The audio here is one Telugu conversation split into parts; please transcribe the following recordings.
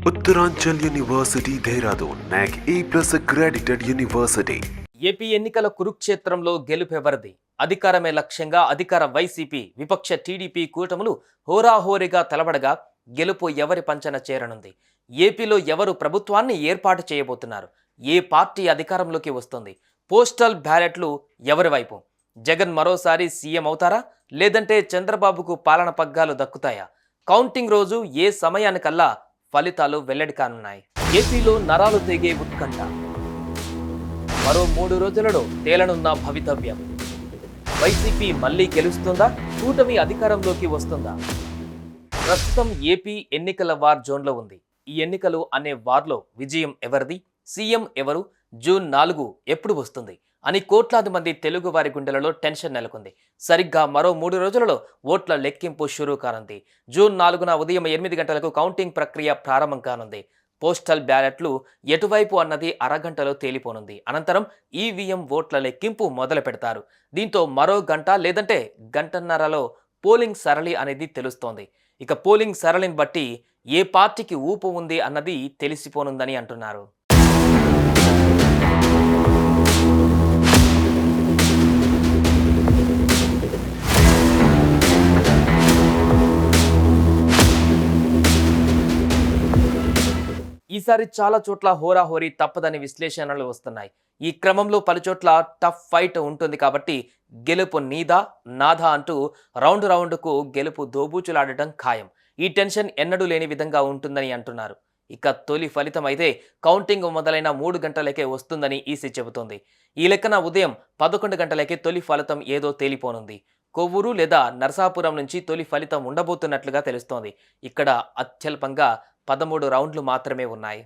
Uttaranchal University, Dehradun, NAC A+ accredited university. AP ఎన్నికల కురుక్షేత్రంలో గెలుపెవరిది? అధికారమే లక్ష్యంగా అధికార వైసీపీ, విపక్ష టీడీపీ కూటములు హోరాహోరీగా తలబడగా గెలుపు ఎవరి పంచన చేరనుంది? ఏపీలో ఎవరు ప్రభుత్వాన్ని ఏర్పాటు చేయబోతున్నారు? ఏ పార్టీ అధికారంలోకి వస్తుంది? పోస్టల్ బ్యాలెట్లు ఎవరి వైపు? జగన్ మరోసారి సీఎం అవుతారా, లేదంటే చంద్రబాబుకు పాలన పగ్గాలు దక్కుతాయా? కౌంటింగ్ రోజు ఏ సమయానికల్లా ఫలితాలు వెల్లడి కానున్నాయి? ఏపీలో నరాలు తెగే ఉత్కంఠ. మరో 3 రోజులలో తేలనున్న భవితవ్యం. వైసీపీ మళ్లీ గెలుస్తుందా? కూటమి అధికారంలోకి వస్తుందా? ప్రస్తుతం ఏపీ ఎన్నికల వార్ జోన్లో ఉంది. ఈ ఎన్నికలు అనే వార్లో విజయం ఎవరిది? సీఎం ఎవరు? జూన్ 4 ఎప్పుడు వస్తుంది అని కోట్లాది మంది తెలుగు వారి గుండెలలో టెన్షన్ నెలకొంది. సరిగ్గా మరో 3 రోజులలో ఓట్ల లెక్కింపు షురూ కానుంది. జూన్ 4న ఉదయం 8 గంటలకు కౌంటింగ్ ప్రక్రియ ప్రారంభం కానుంది. పోస్టల్ బ్యాలెట్లు ఎటువైపు అన్నది అరగంటలో తేలిపోనుంది. అనంతరం ఈవీఎం ఓట్ల లెక్కింపు మొదలు పెడతారు. దీంతో మరో గంట లేదంటే గంటన్నరలో పోలింగ్ సరళి అనేది తెలుస్తోంది. ఇక పోలింగ్ సరళిని బట్టి ఏ పార్టీకి ఊపు ఉంది అన్నది తెలిసిపోనుందని అంటున్నారు. ఈసారి చాలా చోట్ల హోరాహోరీ తప్పదని విశ్లేషణలు వస్తున్నాయి. ఈ క్రమంలో పలుచోట్ల టఫ్ ఫైట్ ఉంటుంది కాబట్టి గెలుపు నీదా నాదా అంటూ రౌండ్కు గెలుపు దోబూచులాడటం ఖాయం. ఈ టెన్షన్ ఎన్నడూ లేని విధంగా ఉంటుందని అంటున్నారు. ఇక తొలి ఫలితం అయితే కౌంటింగ్ మొదలైన 3 గంటలకే వస్తుందని ఈసీ చెబుతోంది. ఈ లెక్కన ఉదయం 11 గంటలకే తొలి ఫలితం ఏదో తేలిపోనుంది. కొవ్వూరు లేదా నరసాపురం నుంచి తొలి ఫలితం ఉండబోతున్నట్లుగా తెలుస్తోంది. ఇక్కడ అత్యల్పంగా 13 రౌండ్లు మాత్రమే ఉన్నాయి.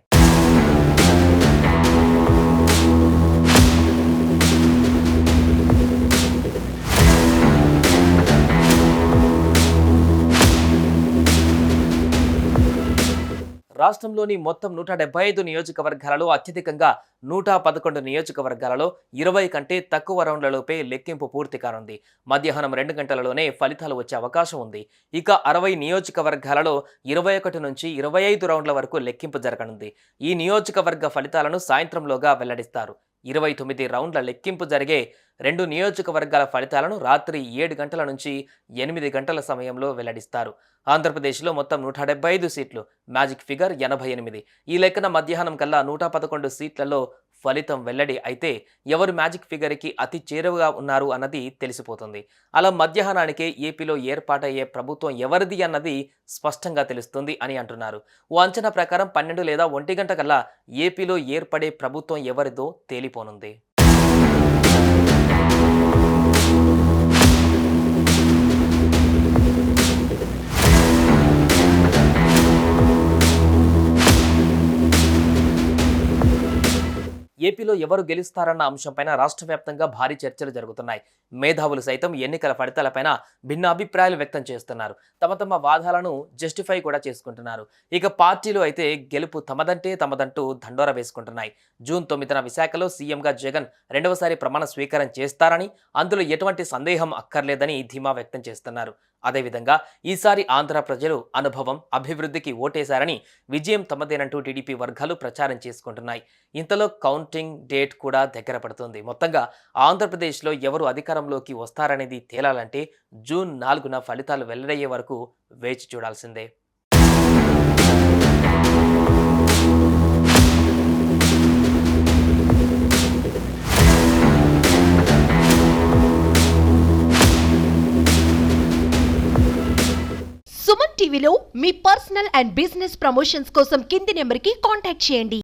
రాష్ట్రంలోని మొత్తం 175 నియోజకవర్గాలలో అత్యధికంగా 111 నియోజకవర్గాలలో 20 కంటే తక్కువ రౌండ్లలోపే లెక్కింపు పూర్తి కానుంది. మధ్యాహ్నం 2 గంటలలోనే ఫలితాలు వచ్చే అవకాశం ఉంది. ఇక 60 నియోజకవర్గాలలో 21 నుంచి 25 రౌండ్ల వరకు లెక్కింపు జరగనుంది. ఈ నియోజకవర్గ ఫలితాలను సాయంత్రంలోగా వెల్లడిస్తారు. 29 రౌండ్ల లెక్కింపు జరిగే 2 నియోజకవర్గాల ఫలితాలను రాత్రి 7 గంటల నుంచి 8 గంటల సమయంలో వెల్లడిస్తారు. ఆంధ్రప్రదేశ్లో మొత్తం 175 సీట్లు, మ్యాజిక్ ఫిగర్ 88. ఈ లెక్కన మధ్యాహ్నం కల్లా 111 సీట్లలో ఫలితం వెల్లడి అయితే ఎవరు మ్యాజిక్ ఫిగర్కి అతి చేరువగా ఉన్నారు అన్నది తెలిసిపోతుంది. అలా మధ్యాహ్నానికే ఏపీలో ఏర్పాటయ్యే ప్రభుత్వం ఎవరిది అన్నది స్పష్టంగా తెలుస్తుంది అని అంటున్నారు. ఓ అంచనా ప్రకారం 12 లేదా 1 గంట కల్లా ఏపీలో ఏర్పడే ప్రభుత్వం ఎవరిదో తేలిపోనుంది. ఏపీలో ఎవరు గెలుస్తారన్న అంశంపైన రాష్ట్ర వ్యాప్తంగా భారీ చర్చలు జరుగుతున్నాయి. మేధావులు సైతం ఎన్నికల ఫలితాలపైన భిన్న అభిప్రాయాలు వ్యక్తం చేస్తున్నారు. తమ వాదాలను జస్టిఫై కూడా చేసుకుంటున్నారు. ఇక పార్టీలు అయితే గెలుపు తమదంటూ దండోరా వేసుకుంటున్నాయి. జూన్ 9న విశాఖలో సీఎంగా జగన్ రెండవసారి ప్రమాణ స్వీకారం చేస్తారని, అందులో ఎటువంటి సందేహం అక్కర్లేదని ధీమా వ్యక్తం చేస్తున్నారు. అదేవిధంగా ఈసారి ఆంధ్ర ప్రజలు అనుభవం, అభివృద్ధికి ఓటేశారని, విజయం తమదేనంటూ టీడీపీ వర్గాలు ప్రచారం చేసుకుంటున్నాయి. ఇంతలో కౌంటింగ్ డేట్ కూడా దగ్గర పడుతుంది. మొత్తంగా ఆంధ్రప్రదేశ్లో ఎవరు అధికారంలోకి వస్తారనేది తేలాలంటే జూన్ 4న ఫలితాలు వెల్లడయ్యే వరకు వేచి చూడాల్సిందే. సుమన్ టీవీలో మీ పర్సనల్ అండ్ బిజినెస్ ప్రమోషన్స్ కోసం కింది నెంబర్కి కాంటాక్ట్ చేయండి.